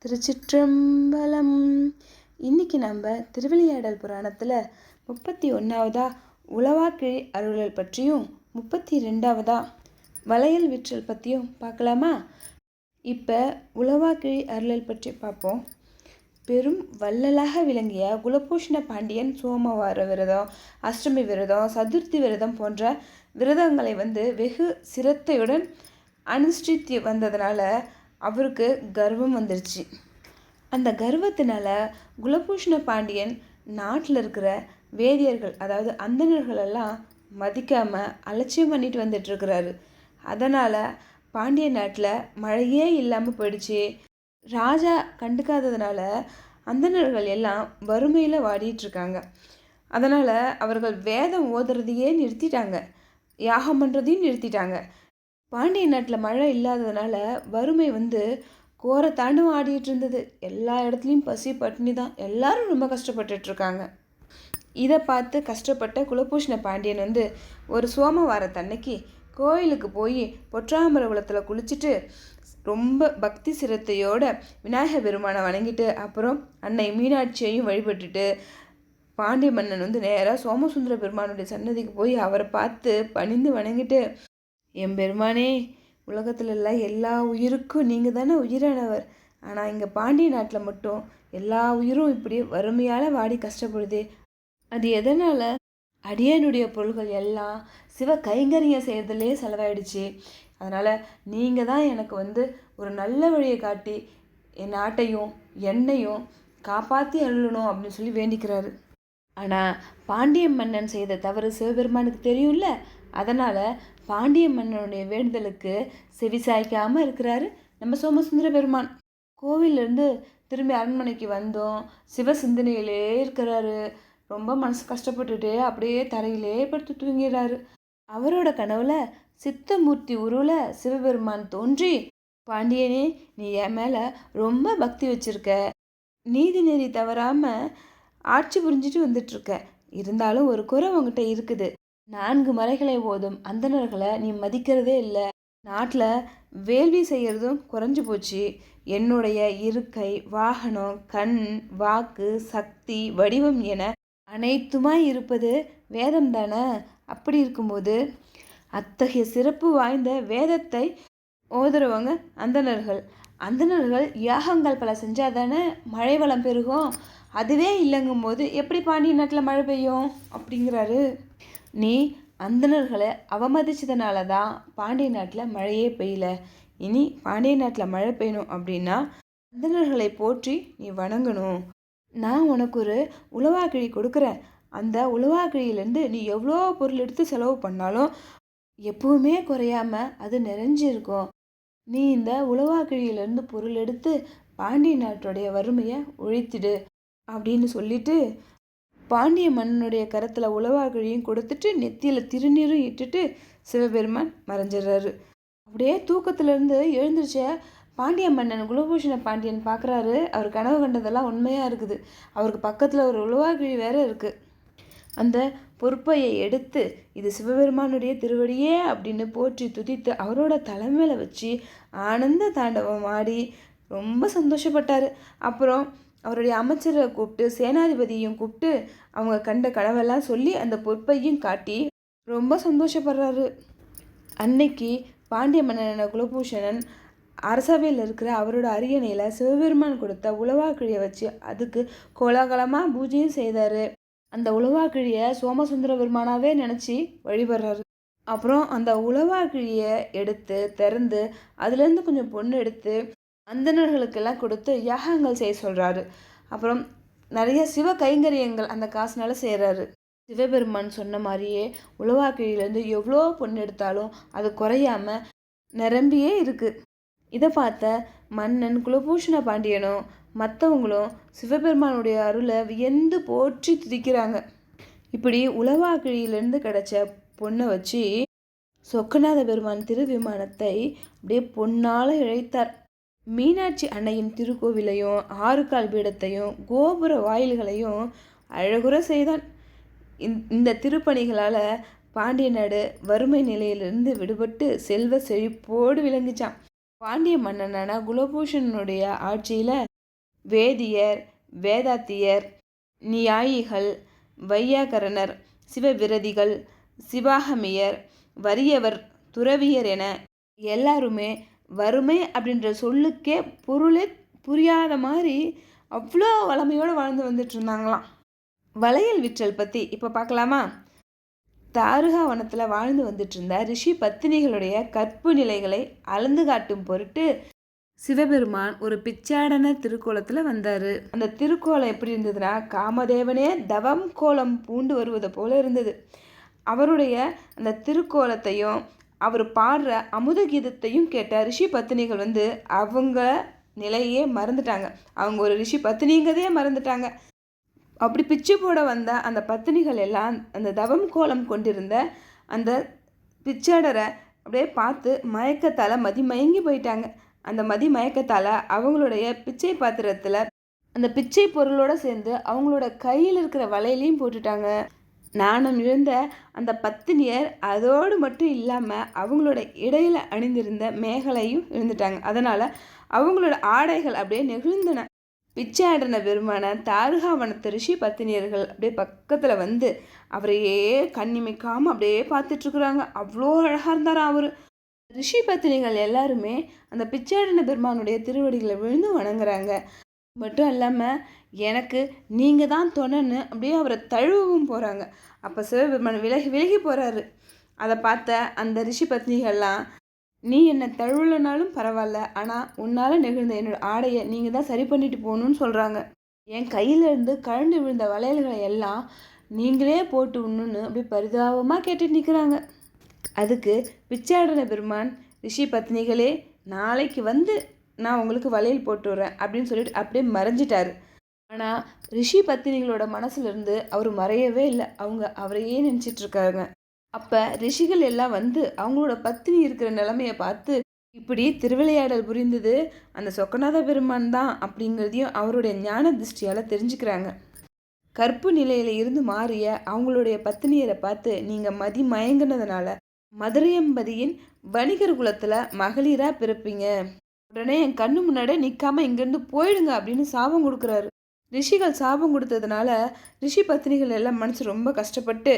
திருச்சிற்றம்பலம். இன்னைக்கு நம்ம திருவிளையாடல் புராணத்தில் 31வதா உலவாக்கிழி அருளல் பற்றியும் 32வதா வளையல் விற்றல் பற்றியும் பார்க்கலாமா? இப்போ உலவாக்கிழி அருளல் பற்றி பார்ப்போம். பெரும் வள்ளலாக விளங்கிய குலபூஷண பாண்டியன் சோமவார விரதம், அஷ்டமி விரதம், சதுர்த்தி விரதம் போன்ற விரதங்களை வெகு சிரத்தையுடன் அனுஷ்டித்து வந்ததுனால அவருக்கு கர்வம் வந்துருச்சு. அந்த கர்வத்தினால குலபூஷண பாண்டியன் நாட்டில் இருக்கிற வேதியர்கள், அதாவது அந்தணர்களெல்லாம் மதிக்காமல் அலட்சியம் பண்ணிட்டு வந்துட்டுருக்கிறாரு. அதனால் பாண்டிய நாட்டில் மழையே இல்லாமல் போயிடுச்சு. ராஜா கண்டுக்காததுனால அந்தணர்கள் எல்லாம் வறுமையில் வாடிட்டுருக்காங்க. அதனால் அவர்கள் வேதம் ஓதுறதையே நிறுத்திட்டாங்க, யாகம் பண்ணுறதையும் நிறுத்திட்டாங்க. பாண்டிய நாட்டில் மழை இல்லாததுனால வறுமை கோரத்தாண்டும் ஆடிட்டு இருந்தது. எல்லா இடத்துலையும் பசி பட்டினி தான், எல்லாரும் ரொம்ப கஷ்டப்பட்டுட்ருக்காங்க. இதை பார்த்து கஷ்டப்பட்ட குலபூஷண பாண்டியன் ஒரு சோமவாரத்தன்னைக்கு கோயிலுக்கு போய் பொற்றாமரகுளத்தில் குளிச்சுட்டு ரொம்ப பக்தி சிரத்தையோட விநாயகர் பெருமானை வணங்கிட்டு அப்புறம் அன்னை மீனாட்சியையும் வழிபட்டுட்டு பாண்டிய மன்னன் நேராக சோமசுந்தர பெருமானுடைய சன்னதிக்கு போய் அவரை பார்த்து பணிந்து வணங்கிட்டு, என் பெருமானே, உலகத்தில் உள்ள எல்லா உயிருக்கும் நீங்கள் தானே உயிரானவர். ஆனால் இங்கே பாண்டிய நாட்டில் மட்டும் எல்லா உயிரும் இப்படி வறுமையால் வாடி கஷ்டப்படுது. அது எதனால்? அடியனுடைய பொருள்கள் எல்லாம் சிவ கைங்கரியம் செய்கிறதுலே செலவாயிடுச்சு. அதனால் நீங்கள் தான் எனக்கு ஒரு நல்ல வழியை காட்டி என் நாட்டையும் என்னையும் காப்பாற்றி அருளணும் அப்படின்னு சொல்லி வேண்டிக்கிறாரு. ஆனால் பாண்டிய மன்னன் செய்த தவறு சிவபெருமானுக்கு தெரியும்ல. அதனால் பாண்டிய மன்னனுடைய வேண்டுதலுக்கு செவிசாய்க்காமல் இருக்கிறாரு நம்ம சோமசுந்தர பெருமான். கோவிலிருந்து திரும்பி அரண்மனைக்கு வந்தோம், சிவ சிந்தனையிலே இருக்கிறாரு. ரொம்ப மனசு கஷ்டப்பட்டுட்டு அப்படியே தரையிலே படுத்து தூங்கிறாரு. அவரோட கனவுல சித்தமூர்த்தி உருவில் சிவபெருமான் தோன்றி, பாண்டியனே, நீ என் மேலே ரொம்ப பக்தி வச்சிருக்க, நீதி நெறி தவறாமல் ஆட்சி புரிஞ்சிட்டு வந்துட்டுருக்க. இருந்தாலும் ஒரு குறை உங்ககிட்ட இருக்குது. 4 மறைகளை ஓதும் அந்தணர்களை நீ மதிக்கிறதே இல்லை. நாட்டில் வேள்வி செய்கிறதும் குறைஞ்சி போச்சு. என்னுடைய இருக்கை, வாகனம், கண், வாக்கு, சக்தி, வடிவம் என அனைத்துமாய் இருப்பது வேதம் தானே. அப்படி இருக்கும்போது அத்தகைய சிறப்பு வாய்ந்த வேதத்தை ஓதுறவங்க அந்தணர்கள். அந்தணர்கள் யாகங்கள் பல செஞ்சால் தானே மழை வளம் பெருகும். அதுவே இல்லைங்கும் போது எப்படி பாண்டிய நாட்டில் மழை பெய்யும் அப்படிங்கிறாரு. நீ அந்தணர்களை அவமதிச்சதுனால தான் பாண்டிய நாட்டில் மழையே பெய்யல. இனி பாண்டிய நாட்டில் மழை பெய்யணும் அப்படின்னா அந்தணர்களை போற்றி நீ வணங்கணும். நான் உனக்கு ஒரு உலவாக்கிழி கொடுக்குறேன். அந்த உலவாக்கிழியிலேருந்து நீ எவ்வளோ பொருள் எடுத்து செலவு பண்ணாலும் எப்பவுமே குறையாமல் அது நிறைஞ்சிருக்கும். நீ இந்த உலவாக்கிழியிலேருந்து பொருள் எடுத்து பாண்டிய நாட்டுடைய வறுமையை ஒழித்திடு அப்படின்னு சொல்லிட்டு பாண்டிய மன்னனுடைய கரத்தில் உலவாக்கிழியும் கொடுத்துட்டு நெத்தியில் திருநீரும் இட்டுட்டு சிவபெருமான் மறைஞ்சிடுறாரு. அப்படியே தூக்கத்திலேருந்து எழுந்திருச்ச பாண்டிய மன்னன் குலபூஷண பாண்டியன் பார்க்குறாரு. அவர் கனவு கண்டதெல்லாம் உண்மையாக இருக்குது. அவருக்கு பக்கத்தில் ஒரு உலவாக்கிழி வேறு இருக்குது. அந்த பொறுப்பையை எடுத்து இது சிவபெருமானுடைய திருவடியே அப்படின்னு போற்றி துதித்து அவரோட தலைமையில் வச்சு ஆனந்த தாண்டவம் ஆடி ரொம்ப சந்தோஷப்பட்டார். அப்புறம் அவருடைய அமைச்சரை கூப்பிட்டு சேனாதிபதியும் கூப்பிட்டு அவங்க கண்ட கனவெல்லாம் சொல்லி அந்த பொறுப்பையும் காட்டி ரொம்ப சந்தோஷப்படுறாரு. அன்னைக்கு பாண்டிய மன்னனான குலபூஷணன் அரசவையில் இருக்கிற அவரோட அரியணையில் சிவபெருமான் கொடுத்த உலவாக்கிழியை வச்சு அதுக்கு கோலாகலமாக பூஜையும் செய்தார். அந்த உலவாக்கிழியை சோமசுந்தர பெருமானாவே நினச்சி வழிபடுறாரு. அப்புறம் அந்த உலவாக்கிழியை எடுத்து திறந்து அதுலேருந்து கொஞ்சம் பொண்ணு எடுத்து அந்தணர்களுக்கெல்லாம் கொடுத்து யாகங்கள் செய்ய சொல்கிறாரு. அப்புறம் நிறைய சிவ கைங்கரியங்கள் அந்த காசுனால செய்கிறாரு. சிவபெருமான் சொன்ன மாதிரியே உலவாக்கிழியிலேருந்து எவ்வளோ பொண்ணு எடுத்தாலும் அது குறையாமல் நிரம்பியே இருக்குது. இதை பார்த்த மன்னன் குலபூஷண பாண்டியனும் மற்றவங்களும் சிவபெருமானுடைய அருளை வியந்து போற்றி துதிக்கிறாங்க. இப்படி உலவாக்கிழியிலேருந்து கிடைச்ச பொண்ணை வச்சு சொக்கநாத பெருமான் திருவிமானத்தை அப்படியே பொன்னால் இழைத்தார். மீனாட்சி அன்னையின் திருக்கோவிலையும் 6 கால் பீடத்தையும் கோபுர வாயில்களையும் அழகுற செய்தான். இந்த திருப்பணிகளால் பாண்டிய நாடு வறுமை நிலையிலிருந்து விடுபட்டு செல்வ செழிப்போடு விளங்கிச்சான். பாண்டிய மன்னனான குலபூஷணனுடைய ஆட்சியில் வேதியர், வேதாத்தியர், நியாயிகள், வையாகரணர், சிவவிரதிகள், சிவாகமியர், வறியவர், துறவியர் என எல்லாருமே வறுமை அப்படின்ற சொல்லுக்கே பொருளே புரியாத மாதிரி அவ்வளோ வளமையோடு வாழ்ந்து வந்துட்டு இருந்தாங்களாம். வளையல் விற்றல் பற்றி இப்போ பார்க்கலாமா? தாருகா வனத்தில் வாழ்ந்து வந்துட்டு இருந்த ரிஷி பத்தினிகளுடைய கற்பு நிலைகளை அளந்து காட்டும் பொருட்டு சிவபெருமான் ஒரு பிச்சாடனர் திருக்கோலத்தில் வந்தார். அந்த திருக்கோலம் எப்படி இருந்ததுன்னா, காமதேவனே தவம் கோலம் பூண்டு வருவது போல இருந்தது. அவருடைய அந்த திருக்கோலத்தையும் அவர் பாடுற அமுத கீதத்தையும் கேட்ட ரிஷி பத்தினிகள் அவங்க நிலையே மறந்துட்டாங்க. அவங்க ஒரு ரிஷி பத்தினிங்கிறதே மறந்துட்டாங்க. அப்படி பிச்சு போட வந்த அந்த பத்தினிகள் எல்லாம் அந்த தவம் கோலம் கொண்டிருந்த அந்த பிச்சாடரை அப்படியே பார்த்து மயக்கத்தால் மயங்கி போயிட்டாங்க. அந்த மயக்கத்தால் அவங்களுடைய பிச்சை பாத்திரத்தில் அந்த பிச்சை பொருளோடு சேர்ந்து அவங்களோட கையில் இருக்கிற வலையிலையும் போட்டுட்டாங்க. நாணம் இழந்த அந்த பத்தினியர் அதோடு மட்டும் இல்லாமல் அவங்களோட இடையில் அணிந்திருந்த மேகலையும் இழந்துட்டாங்க. அதனால் அவங்களோட ஆடைகள் அப்படியே நெகிழ்ந்தன. பிச்சாடன பெருமான தாருகாவனத்து ரிஷி பத்தினியர்கள் அப்படியே பக்கத்தில் அவரையே கண்ணிமைக்காமல் அப்படியே பார்த்துட்ருக்குறாங்க. அவ்வளோ அழகாக இருந்தாராம் அவர். ரிஷி பத்தினிகள் எல்லாருமே அந்த பிச்சாடன பெருமானுடைய திருவடிகளை விழுந்து வணங்குறாங்க. மட்டும் இல்லாமல் எனக்கு நீங்கள் தான் துணைன்னு அப்படியே அவரை தழுவவும் போகிறாங்க. அப்போ சிவபெருமான் விலகி போகிறாரு. அதை பார்த்த அந்த ரிஷி பத்னிகள்லாம், நீ என்னை தழுவலனாலும் பரவாயில்ல, ஆனால் உன்னால் நெகிழ்ந்த என்னோடய ஆடையை நீங்கள் தான் சரி பண்ணிட்டு போகணுன்னு சொல்கிறாங்க. என் கையிலேருந்து கழண்டு விழுந்த வளையல்களை எல்லாம் நீங்களே போட்டு உண்ணுன்னு அப்படி பரிதாபமாக கேட்டுட்டு நிற்கிறாங்க. அதுக்கு பிச்சாடன பெருமான், ரிஷி பத்னிகளே நாளைக்கு நான் உங்களுக்கு வளையல் போட்டு விட்றேன் அப்படின்னு சொல்லிட்டு அப்படியே மறைஞ்சிட்டாரு. ஆனால் ரிஷி பத்தினிகளோட மனசுலேருந்து அவர் மறையவே இல்லை. அவங்க அவரையே நினச்சிட்ருக்காங்க. அப்போ ரிஷிகள் எல்லாம் அவங்களோட பத்தினி இருக்கிற நிலைமையை பார்த்து, இப்படி திருவிளையாடல் புரிந்தது அந்த சொக்கநாத பெருமான் தான் அப்படிங்கிறதையும் அவருடைய ஞான திருஷ்டியால் தெரிஞ்சுக்கிறாங்க. கற்பு நிலையில இருந்து மாறிய அவங்களுடைய பத்தினியரை பார்த்து, நீங்கள் மயங்கினதுனால மதுரையம்பதியின் வணிகர் குலத்தில் மகளிராக பிறப்பீங்க, உடனே என் கண்ணு முன்னாடியே நிற்காம இங்கேருந்து போயிடுங்க அப்படின்னு சாபம் கொடுக்குறாரு. ரிஷிகள் சாபம் கொடுத்ததுனால ரிஷி பத்தினிகள் எல்லாம் மனசு ரொம்ப கஷ்டப்பட்டு,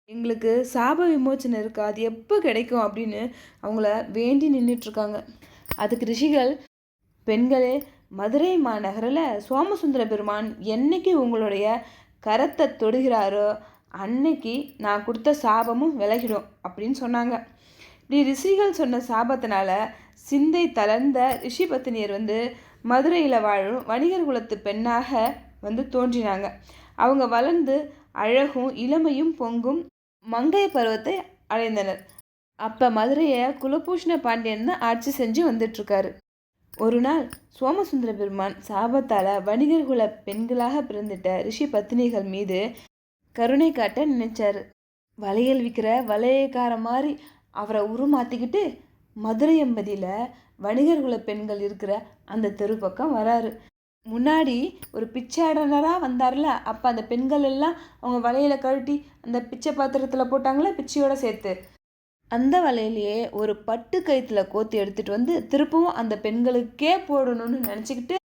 எங்களுக்கு சாப விமோச்சனை இருக்கா, அது எப்போ கிடைக்கும் அப்படின்னு அவங்கள வேண்டி நின்றுட்டுருக்காங்க. அதுக்கு ரிஷிகள், பெண்களே, மதுரை மாநகரில் சோமசுந்தர பெருமான் என்னைக்கு உங்களுடைய கரத்தை தொடுகிறாரோ அன்னைக்கு நான் கொடுத்த சாபமும் விலகிடும் அப்படின்னு சொன்னாங்க. இப்படி ரிஷிகள் சொன்ன சாபத்தினால சிந்தை தளர்ந்த ரிஷி பத்தினியர் மதுரையில் வாழும் வணிகர் குலத்து பெண்ணாக தோன்றினாங்க. அவங்க வளர்ந்து அழகும் இளமையும் பொங்கும் மங்கை பருவத்தை அடைந்தனர். அப்போ மதுரையை குலபூஷண பாண்டியன் தான் ஆட்சி செஞ்சு வந்துட்டுருக்காரு. ஒரு நாள் சோமசுந்தர பெருமான் சாபத்தால் வணிகர் குல பெண்களாக பிறந்துட்ட ரிஷி பத்தினிகள் மீது கருணை காட்ட நினைச்சாரு. வளையல் விற்கிற வளையக்கார மாதிரி அவரை உருமாற்றிக்கிட்டு மதுரையம்பதியில் வணிகர் குல பெண்கள் இருக்கிற அந்த தெரு பக்கம் வராரு. முன்னாடி ஒரு பிச்சாடனராக வந்தார்ல, அப்போ அந்த பெண்கள் எல்லாம் அவங்க வளையலை கழட்டி அந்த பிச்சை பாத்திரத்தில் போட்டாங்களே பிச்சையோடு சேர்த்து, அந்த வளையலையே ஒரு பட்டு கயிற்றுல கோத்தி எடுத்துகிட்டு திருப்பவும் அந்த பெண்களுக்கே போடணும்னு நினச்சிக்கிட்டு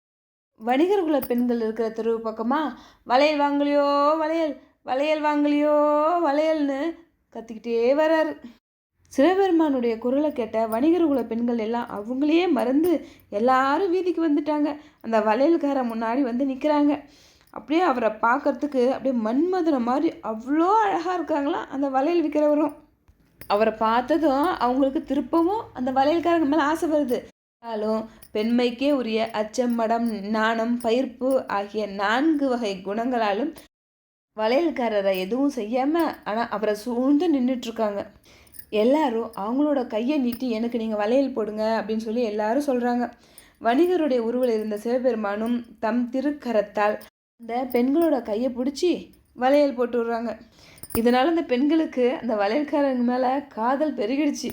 வணிகர் குல பெண்கள் இருக்கிற தெரு பக்கமாக வளையல் வாங்கலையோ வளையல், வளையல் வாங்கலையோ வளையல்னு கத்திக்கிட்டே வராரு. சிவபெருமானுடைய குரலை கேட்ட வணிகர் குல பெண்கள் எல்லாம் அவங்களையே மறந்து எல்லாரும் வீதிக்கு வந்துட்டாங்க. அந்த வளையல்கார முன்னாடி நிற்கிறாங்க. அப்படியே அவரை பார்க்கறதுக்கு அப்படியே மன்மதுரை மாதிரி அவ்வளோ அழகாக இருக்காங்களாம் அந்த வளையல் விற்கிறவரும். அவரை பார்த்ததும் அவங்களுக்கு திருப்பவும் அந்த வளையல்காரங்க மேலே ஆசை வருது. ஆனாலும் பெண்மைக்கே உரிய அச்சம், மடம், நாணம், பயிர்ப்பு ஆகிய 4 வகை குணங்களாலும் வளையல்காரரை எதுவும் செய்யாமல் ஆனால் அவரை சூழ்ந்து நின்றுட்டுருக்காங்க. எல்லாரும் அவங்களோட கையை நீட்டி எனக்கு நீங்கள் வளையல் போடுங்க அப்படின்னு சொல்லி எல்லாரும் சொல்கிறாங்க. வணிகருடைய உருவில் இருந்த சிவபெருமானும் தம் திருக்கரத்தால் அந்த பெண்களோட கையை பிடிச்சி வளையல் போட்டு விடுறாங்க. இதனால் அந்த பெண்களுக்கு அந்த வளையல்காரங்க மேலே காதல் பெருகிடுச்சு.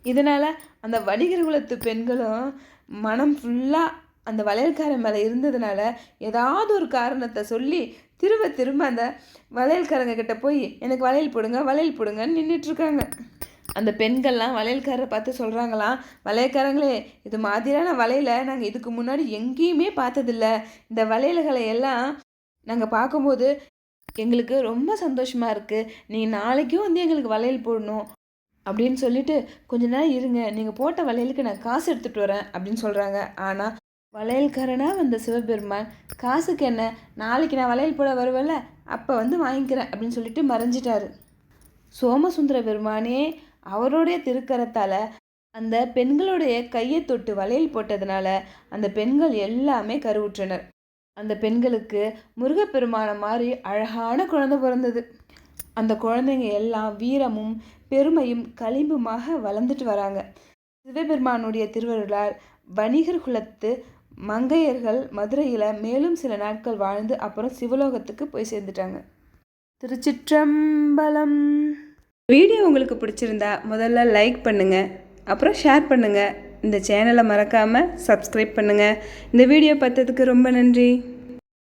இதனால் அந்த வணிகர் குலத்து பெண்களும் மனம் ஃபுல்லாக அந்த வளையல்காரன் மேலே இருந்ததுனால ஏதாவது ஒரு காரணத்தை சொல்லி திரும்ப அந்த வளையல்காரங்க கிட்ட போய் எனக்கு வளையல் போடுங்கன்னு நின்றுட்டுருக்காங்க. அந்த பெண்கள்லாம் வளையல்காரரை பார்த்து சொல்கிறாங்களாம், வளையல்காரங்களே, இது மாதிரியான வளையலை நாங்கள் இதுக்கு முன்னாடி எங்கேயுமே பார்த்ததில்ல. இந்த வளையல்களை எல்லாம் நாங்கள் பார்க்கும்போது எங்களுக்கு ரொம்ப சந்தோஷமாக இருக்குது. நீங்கள் நாளைக்கும் வந்து எங்களுக்கு வளையல் போடணும் அப்படின்னு சொல்லிட்டு, கொஞ்ச நேரம் இருங்க, நீங்கள் போட்ட வளையலுக்கு நான் காசு எடுத்துகிட்டு வரேன் அப்படின்னு சொல்கிறாங்க. ஆனால் வளையல்காரனாக வந்த சிவபெருமான், காசுக்கு என்ன, நாளைக்கு நான் வளையல் போட வருவேன்ல, அப்போ வந்து வாங்கிக்கிறேன் அப்படின்னு சொல்லிட்டு மறைஞ்சிட்டாரு. சோமசுந்தர பெருமானே அவருடைய திருக்கரத்தால் அந்த பெண்களுடைய கையை தொட்டு வளையல் போட்டதுனால அந்த பெண்கள் எல்லாமே கருவுற்றனர். அந்த பெண்களுக்கு முருகப்பெருமான மாதிரி அழகான குழந்தை பிறந்தது. அந்த குழந்தைங்க எல்லாம் வீரமும் பெருமையும் களிம்புமாக வளர்ந்துட்டு வராங்க. சிவபெருமானுடைய திருவருளால் வணிகர் குலத்து மங்கையர்கள் மதுரையில் மேலும் சில நாட்கள் வாழ்ந்து அப்புறம் சிவலோகத்துக்கு போய் சேர்ந்துட்டாங்க. திருச்சிற்றம்பலம். வீடியோ உங்களுக்கு பிடிச்சிருந்தா முதல்ல லைக் பண்ணுங்கள், அப்புறம் ஷேர் பண்ணுங்கள். இந்த சேனலை மறக்காமல் சப்ஸ்கிரைப் பண்ணுங்கள். இந்த வீடியோ பார்த்ததுக்கு ரொம்ப நன்றி.